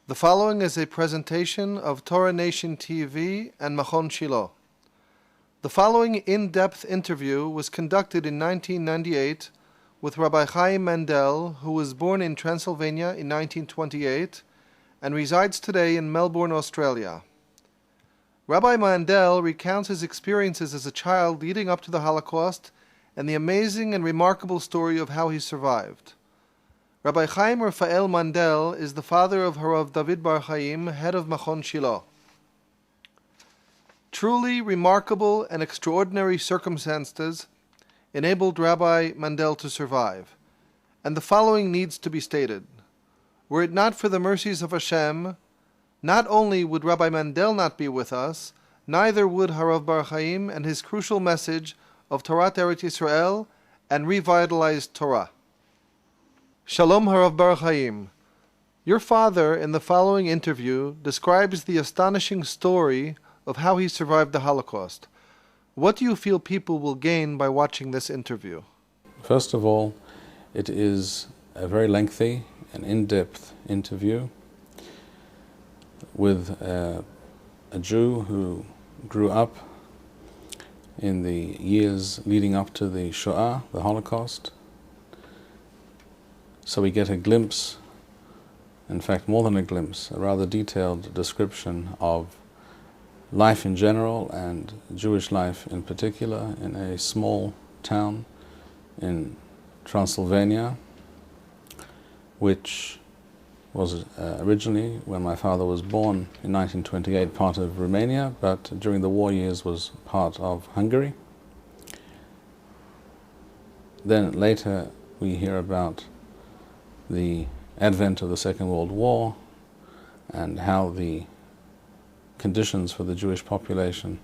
The following is a presentation of Torah Nation TV and Machon Shiloh. The following in-depth interview was conducted in 1998 with Rabbi Chaim Mandel, who was born in Transylvania in 1928 and resides today in Melbourne, Australia. Rabbi Mandel recounts his experiences as a child leading up to the Holocaust and the amazing and remarkable story of how he survived. Rabbi Chaim Raphael Mandel is the father of Rabbi David Bar-Hayim, head of Machon Shiloh. Truly remarkable and extraordinary circumstances enabled Rabbi Mandel to survive, and the following needs to be stated. Were it not for the mercies of Hashem, not only would Rabbi Mandel not be with us, neither would Harav Bar-Hayim and his crucial message of Torah Eretz Yisrael and revitalized Torah. Shalom Harav Bar-Hayim. Your father, in the following interview, describes the astonishing story of how he survived the Holocaust. What do you feel people will gain by watching this interview? First of all, it is a very lengthy and in-depth interview with a Jew who grew up in the years leading up to the Shoah, the Holocaust. So we get a glimpse, in fact more than a glimpse, a rather detailed description of life in general and Jewish life in particular in a small town in Transylvania, which was originally, when my father was born in 1928, part of Romania, but during the war years was part of Hungary. Then later we hear about the advent of the Second World War and how the conditions for the Jewish population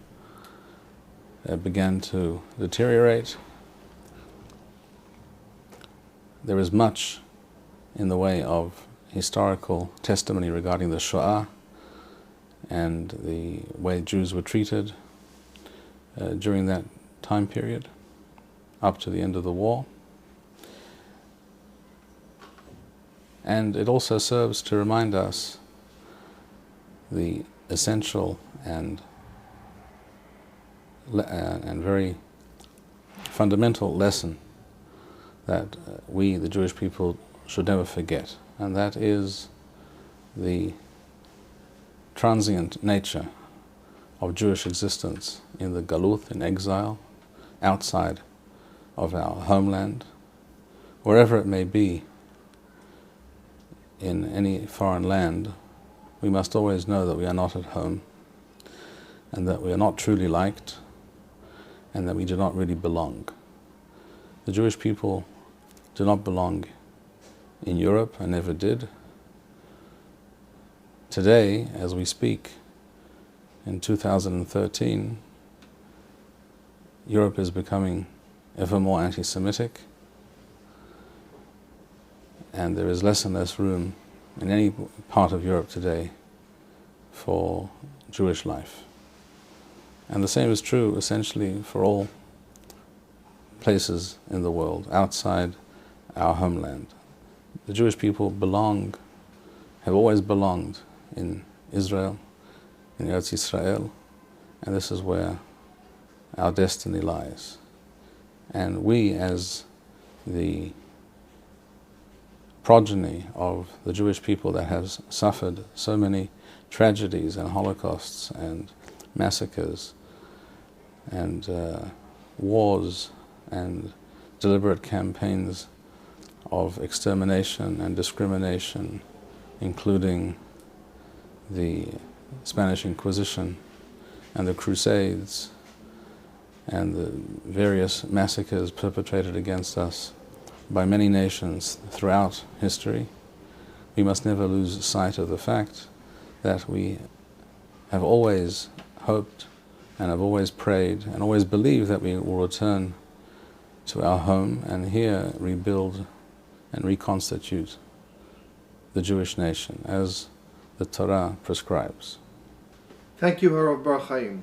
began to deteriorate. There is much in the way of historical testimony regarding the Shoah and the way Jews were treated during that time period up to the end of the war. And it also serves to remind us the essential and very fundamental lesson that we, the Jewish people, should never forget, and that is the transient nature of Jewish existence in the Galuth, in exile, outside of our homeland, wherever it may be. In any foreign land, we must always know that we are not at home, and that we are not truly liked, and that we do not really belong. The Jewish people do not belong in Europe, and never did. Today, as we speak, in 2013, Europe is becoming ever more anti-Semitic, and there is less and less room in any part of Europe today for Jewish life. And the same is true essentially for all places in the world outside our homeland. The Jewish people belong, have always belonged in Israel, in Eretz Yisrael, and this is where our destiny lies. And we, as the progeny of the Jewish people that has suffered so many tragedies and holocausts and massacres and wars and deliberate campaigns of extermination and discrimination, including the Spanish Inquisition and the Crusades and the various massacres perpetrated against us by many nations throughout history. We must never lose sight of the fact that we have always hoped and have always prayed and always believed that we will return to our home and here rebuild and reconstitute the Jewish nation as the Torah prescribes. Thank you, Harav Bar-Hayim.